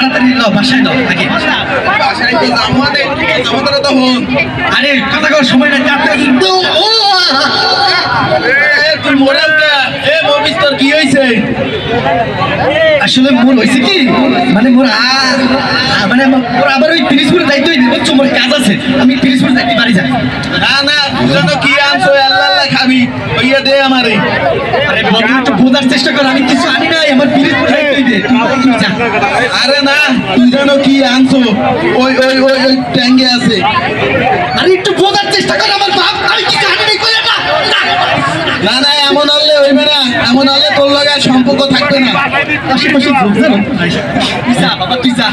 তাড়াতাড়ি নাও বাসায় নাও আগে বাসায় তো আমাদের তো হন আরে কথা কওয়ার সময় না তাড়াতাড়ি তুই মোরাল কা এ মবিস তোর কি হইছে আসলে মোর হইছে কি মানে মোর মানে মোর আবার ওই পিরিজপুরে যাইতে হইছে বুঝছো মোর কাজ আছে আমি পিরিজপুরে যাইতে পারি যাই না না তুই তো কি আনছো আল্লাহ আল্লাহ খাবি ওইয়া দে আমারে আরে বন্ধু একটু বোঝার চেষ্টা কর আমি কিছু আনি নাই আমার পিরিজপুরে যাইতে হইবে তুই যা আরে না তুই জানো কি আনছো ওই ওই ওই ওই ট্যাঙ্গে আছে আরে একটু বোঝার চেষ্টা কর আমার বাপ আমি কিছু আনি নাই কই না না না এমন হলে হইবে না এমন হলে তোর লগে সম্পর্ক থাকবে না আশেপাশে ঘুরছে না তুই যা বাবা তুই যা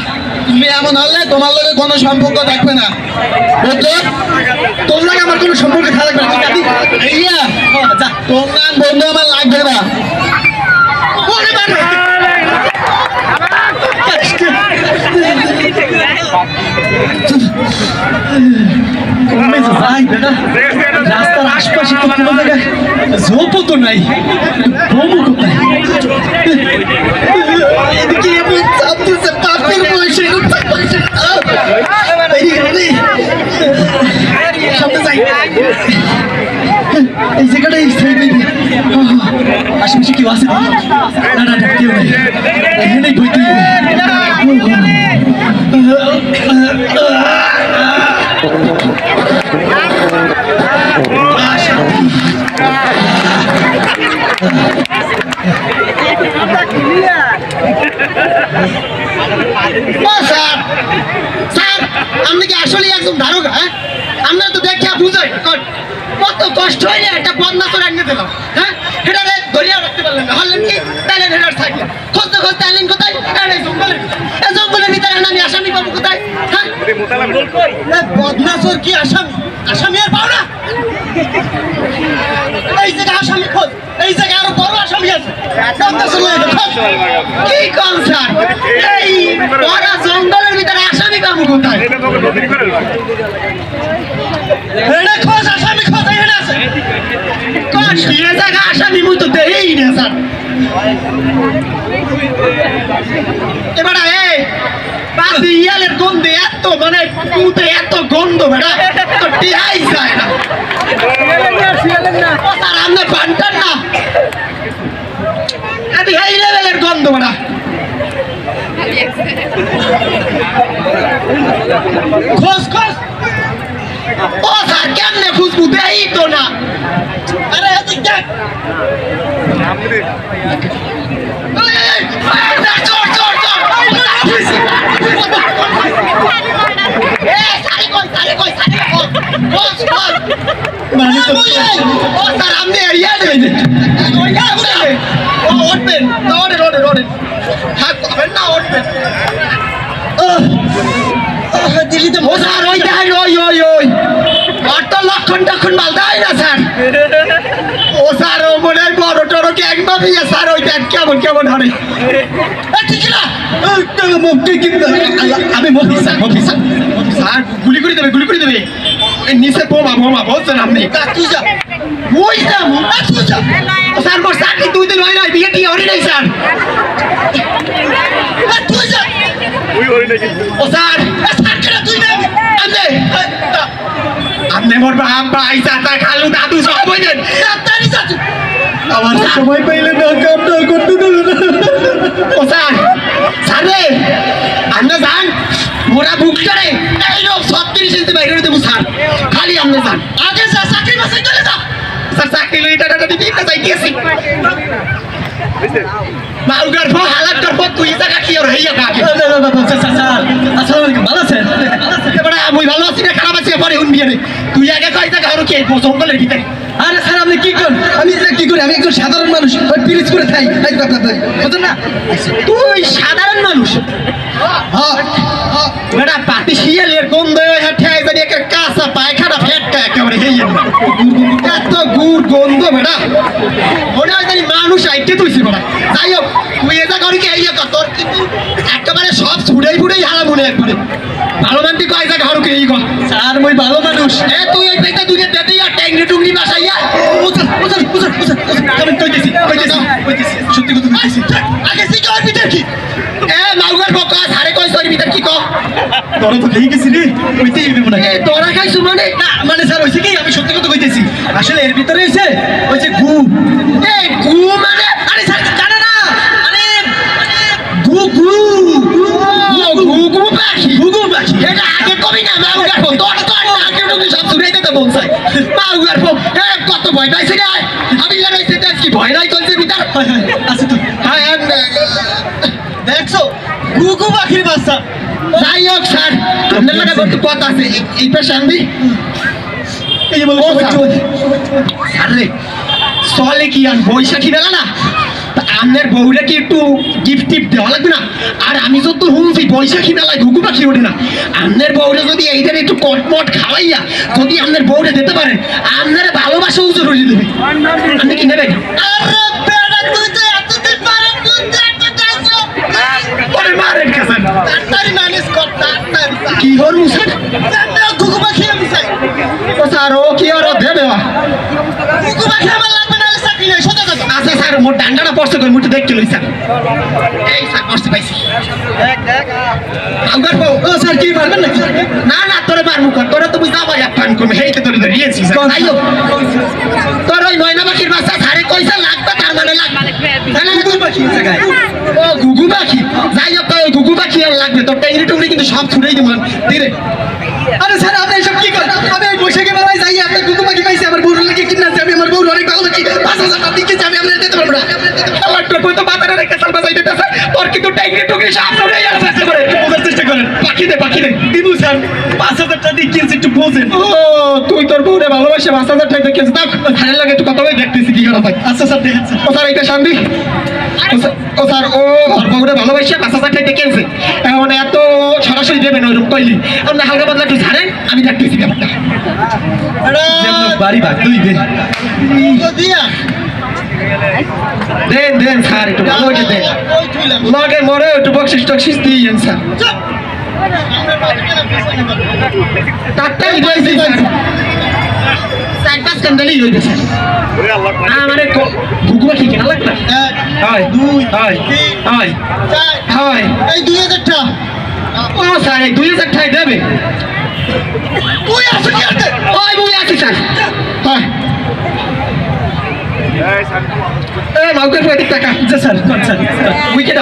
তুমি এমন হলে তোমার লগে কোনো সম্পর্ক থাকবে না বুঝছো তোর লাগে আমার কোনো সম্পর্ক থাকবে না তুই যাবি এইয়া যা তোর নাম বন্ধু আমার লাগবে না ওরে বাবা কমে যাই বেটা রাস্তার আশপাশে তো কোনো জায়গায় ঝোপও তো নাই ঘুমও কোথায় এদিকে এমন চাপ দিচ্ছে পাপের বয়সে সামনে যাই এই জায়গাটা এই সাইডে আশেপাশে কেউ আছে না না না কেউ নেই এখানেই বইতে আপনি কি আসলে একদম ধারকা হ্যাঁ আমরা তো দেখে বুঝাই কত কষ্ট হয়নি একটা বদনা করে এনে দিলাম হ্যাঁ এটা ধরিয়া রাখতে পারলেন না হলেন কি তাহলে হেডার থাকলেন খুঁজতে খুঁজতে আনলেন কোথায় জঙ্গলের ভিতরে আমি আসামি পাবো কোথায় হ্যাঁ বদনাচোর কি আসামি আসামি আর পাও না এই জায়গায় আসামি খোঁজ এই জায়গায় আরো বড় আসামি আছে কি কম স্যার এই বড় জঙ্গলের ভিতরে আসামি পাবো কোথায় এটা খোঁজ আসামি খোঁজ এখানে আছে কষ্ট এই জায়গায় আসামি মুই তো দেই না স্যার এবারে এই পাতি ইয়ালের গন্ধে এত মানে কুতে এত গন্ধ বেটা তো টিহাই যায় না স্যার আপনি পান্টান না এত হাই লেভেলের গন্ধ বেটা খোঁজ খোঁজ ও স্যার কেমনে খুঁজবো দেই তো না আরে এদিক দেখ চোর চোর চোর দিল্লিতে মজার ওই দেয় ওই ওই ওই অত লক্ষণ টক্ষণ মাল দেয় না স্যার ও স্যার ও মনে হয় বড় টড়ো ক্যাং মাফিয়া স্যার ওই দেখ কেমন কেমন হারে ঠিক না আমি মফি স্যার স্যার গুলি করে দেবে গুলি করে দেবে নিচে বোমা বোমা বলছেন আপনি তুই যা ওই যা তুই যা স্যার মোর চাকরি 2 দিন হয় নাই বিয়ে টিয়ে হরি নাই স্যার তুই যা ও স্যার স্যার কেন তুই না আপনি মোর বাপ ভাই চাচা খালু দাদু সব বলেন আপনারই চাচু আমার সময় পাইলে না কামটা করতে দেবে না ও স্যার স্যার রে আপনি যান মোরা বুক করে এই রোগ 36 ইঞ্চি বাইরে দেবো স্যার খালি আপনি যান আগে স্যার চাকরি বাসায় চলে যাও স্যার চাকরি লই টাটা দিতে চাইতেছি মাউগার ফো হালাত কর ফো তুই জায়গা কি আর হইয়া কাকে স্যার আসসালামু আলাইকুম ভালো আছেন বড় আমি ভালো আছি না খারাপ আছি পরে হুন বিয়ে তুই আগে কই জায়গা আর কি জঙ্গলের ভিতরে আরে স্যার আপনি কি করেন আমি কি করি আমি একজন সাধারণ মানুষ ওই পিরিচ করে খাই বুঝছেন না তুই সাধারণ মানুষ হ্যাঁ বেটা পাতি শিয়ালের গন্ধ ঠেই জানি একটা কাঁচা পায়খানা ফেটকা একেবারে হইয়া এত গুড় গন্ধ বেটা মনে হয় জানি মানুষ আইতে তুইছি বেটা যাই হোক তুই এ জায়গা কি এই তোর কিন্তু একেবারে সব ছুড়াই ফুড়াই হারা মনে একবারে ভালো মানতি কয় জায়গা হারুকে এই গো স্যার মই ভালো মানুষ এ তুই এই পেটা দুনিয়া দেতে ইয়া ট্যাংরি টুংরি বাসাইয়া ওজন আমি কইতেছি সত্যি কথা কইতেছি আগে সি কই পিতে কি এ মাউগার বকা সারে কই তোরা তো খেয়ে গেছি রে ওইতেই মনে হয় তোরা খাইছো মানে? না মানে স্যার হয়েছে কি আমি সত্যি কথা কইতেছি আসলে এর ভিতরে হয়েছে ওই যে গু এই গু মানে? আরে স্যার জানে না আরে গু গু গুগু পাখি। গুগু পাখি এটা আগে কবি না মাউগার ফোন তোর আগে তো সব শুনাইতে তো বলছাই মাউগার ফোন কত ভয় পাইছে রে আমি আর এই সেটা কি ভয় নাই কোন ভিতর আছে তো হ্যাঁ দেখছো গুগু পাখির বাচ্চা যাই হোক স্যার আপনার লাগে বলতে কথা আছে এই পাশে আনবি এই যে বলো আরে সলে কি আর বৈশাখী বেলা না আপনার বউরা কি একটু গিফট টিপ দেওয়া লাগবে না? আর আমি যত শুনছি বৈশাখী বেলায় ঘুঘু পাখি ওঠে না আপনার বউরা যদি এইটার একটু কটমট খাওয়াইয়া যদি আপনার বউরা দিতে পারেন আপনার ভালোবাসা উজোর হয়ে দেবে আপনি কি নেবেন? ওরে মারেন কাছেন কি করবো স্যার? গুগু পাখি আমি চাই ও স্যার ও কি আর দেবে গুগু পাখি আমার লাগবে না চাকরি নাই সোজা কথা আচ্ছা স্যার মোর ডান্ডাটা পড়ছে কই মুটে দেখতে লই স্যার এই স্যার পড়ছে পাইছি আউগার বউ ও স্যার কি পারবেন নাকি না না তোরে মারমু কর তোরা তো বুঝা ভাই আপান করবে হেইতে তোরে ধরিয়েছি স্যার আইও তোর ওই ময়না পাখির বাচ্চা সাড়ে কইসা লাগবে তার মানে লাগবে তাহলে গুগু পাখি জায়গায় ও ঘুঘু পাখি যাই হোক ওই ঘুঘু পাখি আর লাগবে তোর টাইরি টুকরি কিন্তু সব ছুড়েই দিব ধীরে আরে স্যার আপনি এসব কি করেন আমি এই বৈশাখী মেলায় যাই আপনার গুগু পাখি পাইছি আমার বউর লাগে কিডন্যাপ আমি আমার বউর অনেক ভালো লাগি 5000 টাকা দিতে আমি আপনার দিতে পারবো না আমার তো কই তো বাতারে রেখে সাল বাজাই দিতেছে তোর কিন্তু টাইরি টুকরি সব ছুড়েই আর চেষ্টা করে বোঝার চেষ্টা করেন পাখি দে দিবু স্যার 5000 টাকা দিয়ে কিনছি একটু বোঝেন ও তুই তোর বউরে ভালোবাসে 5000 টাকা দেখেছিস দাও ভালো লাগে একটু কথা বলে দেখতেছি কি করা হয় আচ্ছা স্যার দেখেন ও স্যার এটা শান্তি ও স্যার ও ওর বউরে ভালোবাসে 5000 টাকা দেখেছে এখন এত সরাসরি দেবেন ওইরকম কইলি আপনি হালকা পাতলা একটু ছাড়েন আমি দেখতেছি ব্যাপারটা বাড়ি ভাগ দুই দিন দিয়া দেন স্যার একটু ভালো করে দেন লগে মরে একটু বকশিস টকশিস দিয়েন স্যার টাট্টাই দিয়েছি স্যার চারটা স্ক্যান্ডালই হয়ে গেছে আমারে ঘুঘু পাখি কেনা লাগবে হয় হয় হয় হয় এই 2000 টাকা ও স্যার এই 2000 টাকা দেবে তুই আসো কি আনতে ওই বুই আছি স্যার হয় মাউকের পয়সা টাকা আচ্ছা স্যার কোন স্যার উইকেট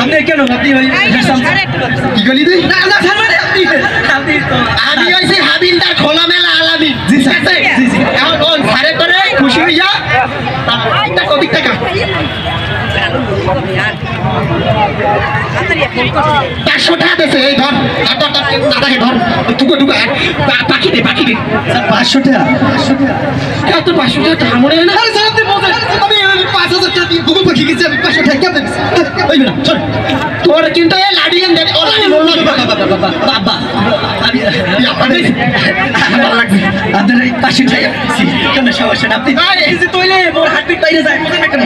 আপনি কেন আপনি ওই কি গলি তুই না না স্যার মানে আপনি তো আমি হইছি হাবিলদার খোলামেলা আলামিন জি স্যার জি জি এখন ওর সারে করে খুশি হইয়া একটা কবি টাকা 500 টাকা দেছে এই ধর দাদাকে ধর টুকো পাখি দে স্যার 500 টাকা এত 500 টাকা মনে হয় না আরে স্যার আপনি বলেন আমি 5000 টাকা দিয়ে গুগল পাখি কিনছি আমি 500 টাকা কেমন ওই না চল তোর কিন্তু এই লাডিয়ান দেবে ও লাডি বললো বাবা আমি ভালো লাগছে আপনার এই 500 টাকা কেন সমস্যা না আপনি এই যে তৈলে মোর হার্টবিট বাইরে যায় বুঝেন না কেন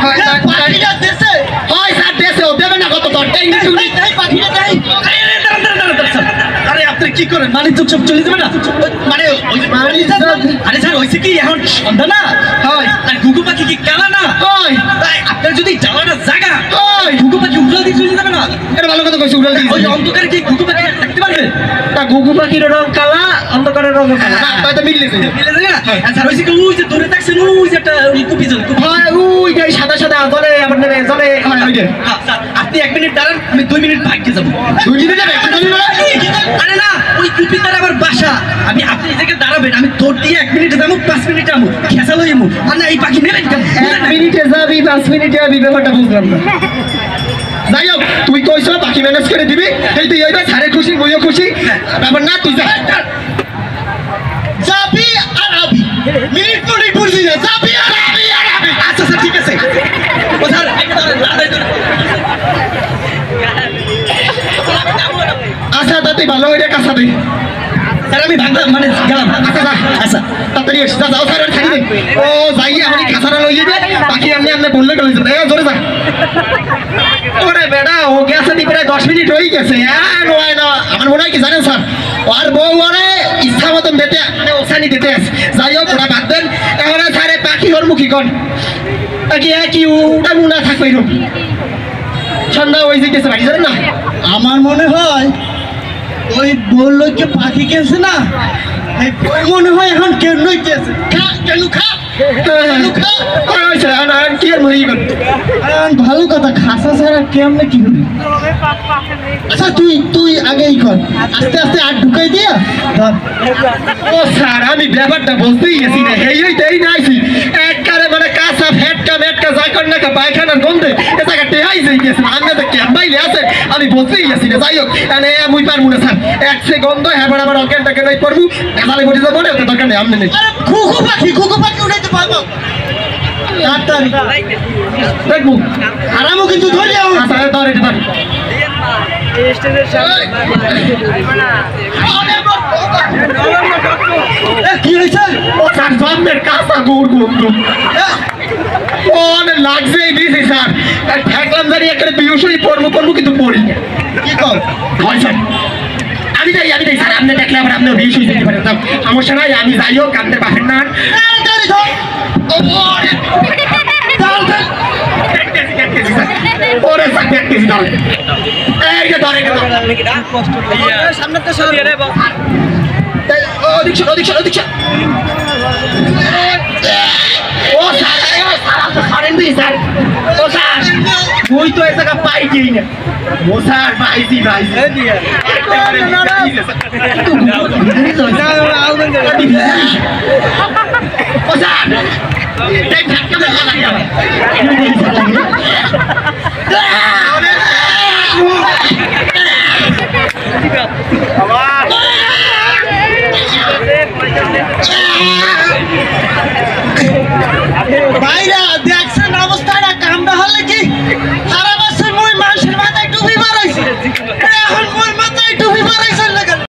হয় পাখিটা দেশে হয় স্যার দেশে ও দেবে না কত তোর টাইম এই পাখিটা যাই আরে আপনি কি করেন বাণিজ্য সব চলে যাবে না মানে ওই যে আরে স্যার হইছে কি এখন সন্ধ্যা না হয় আর গুগু পাখি কি কালা না হয় তাই আপনার যদি যাওয়াটা জায়গা হয় গুগু পাখি উড়া দিয়ে চলে যাবে না এটা ভালো কথা কইছিস উড়াল ওই অন্ধকারে কি গুগু পাখি থাকতে পারবে তা ঘুঘু পাখির রং কালা অন্ধকারের রং কালা না তাই তো মিললে মিলে যাবে না আর স্যার হইছে কি ওই যে দূরে থাকছেন ওই যে একটা ওই কুপি জন হয় ওই যে সাদা সাদা জলে আমার নেবে জলে হয় ওই যে স্যার আপনি 1 মিনিট দাঁড়ান আমি 2 মিনিট ভাগ্যে যাবো 2 মিনিটে যাবে আরে না ওই কুপি তার আমার বাসা আমি আপনি এই জায়গায় দাঁড়াবেন আমি তোর দিয়ে 1 মিনিটে যাবো 5 মিনিটে যাবো খেসা লইমু আর না এই পাখি নেবেন কেন 1 মিনিটে যাবি 5 মিনিটে যাবি ব্যাপারটা বুঝলাম না যাই হোক তুই কইছ বাকি ম্যানেজ করে দিবি এই তুই এইবার সারে খুশি বইও খুশি ব্যাপার না তুই যা যাবি আর আবি মিনিট পরে বুঝি না যাবি আর আবি আচ্ছা স্যার ঠিক আছে ও স্যার আচ্ছা তা তুই ভালো হয়ে কাঁচা তুই স্যার আমি ভাগলা মানে গেলাম আচ্ছা যা আচ্ছা তাড়াতাড়ি এসে যা যাও স্যার খাই দে ও যাই আমি কাঁচারা লইয়ে দে বাকি আমি বললে গেল এ জোরে যা ওরে বেটা ও গেছে দি প্রায় 10 মিনিট হয়ে গেছে নয় না আমার মনে হয় কি জানেন স্যার আর বউ ওরে ইচ্ছা মতন দিতে মানে ওসানি দিতে আছে যাই হোক ওরা বাদ দেন এখন স্যারে পাখি ওর মুখী কন কি উড়া মুনা থাকবে এরকম সন্ধ্যা হয়ে যেতেছে বাড়ি যাবেন না? আমার মনে হয় ওই বললোকে পাখি কেছে না, এই বই মনে হয় এখন কেন নইতেছে। খা কেন খা কেন খা। কি আর মরি ভালো কথা, খাসা ছাড়া কেমনে কি হবে? আচ্ছা তুই আগেই কর, আস্তে আস্তে আর ঢুকাই দিয়া ধর। ও স্যার আমি ব্যাপারটা বলতেই গেছি না, এই নাইছি একবারে মানে কাঁচা ফেটকা মেটকা যা কর না পায়খানার গন্ধে এ জায়গা টেহাই যাই গেছে আমি তো ক্যাম্বাইলে আছে আমি বলতেই গেছি না। যাই হোক এনে মুই পারবো না স্যার, এক সে গন্ধ হ্যাঁ আবার অজ্ঞানটাকে নাই পারবো এবারে বলে যাবো না ওটা দরকার নেই আপনি নেই। খুকু পাখি উঠাইতে পারবো তাড়াতাড়ি দেখবো আরামও কিন্তু ধরে আচ্ছা ধর এটা ধর। কি হয়েছে? ও স্যার জন্মের কাঁচা গৌর গন্ধ অনেক লাগছে এই দিয়েছি স্যার, ঠেকলাম জানি একটা বিউসই পড়বো কিন্তু পড়ি না। কি কর? হয় স্যার আমি যাই স্যার, আপনি দেখলে আবার আপনি বিয়ে শুয়ে যেতে পারেন, সমস্যা নাই আমি যাই হোক আপনার বাপের না তাড়াতাড়ি ধর। ওরে স্যার দেখতেছি ধরে এই যে ধরে সামনে তো সব ওদিক ও স্যার ছাড়েন দিই স্যার। ও স্যার ওই তো এই জায়গা পাই গেই না। ও স্যার ভাইজি ও স্যার এই ধাক্কা ভাইরা দেখছেন অবস্থাটা, কামটা হলে কি সারা বছর মই মানুষের মাথায় টুপি মারাইছে, এখন মই মাথায় টুপি মারাইছে।